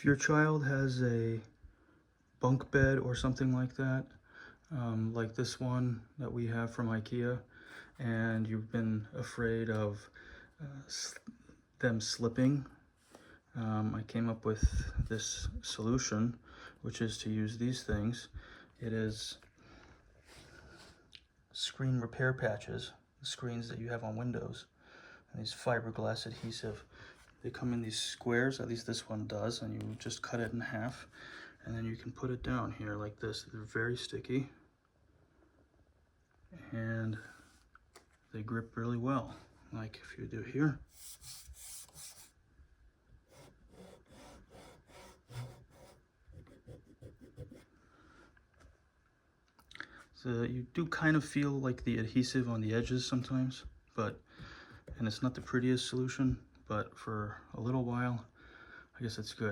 If your child has a bunk bed or something like that, like this one that we have from IKEA, and you've been afraid of them slipping, I came up with this solution, which is to use these things. It is screen repair patches, the screens that you have on windows, and these fiberglass adhesive. They come in these squares, at least this one does, and you just cut it in half, and then you can put it down here like this. They're very sticky, and they grip really well, like if you do here. So you do kind of feel like the adhesive on the edges sometimes, and it's not the prettiest solution, but for a little while, I guess it's good.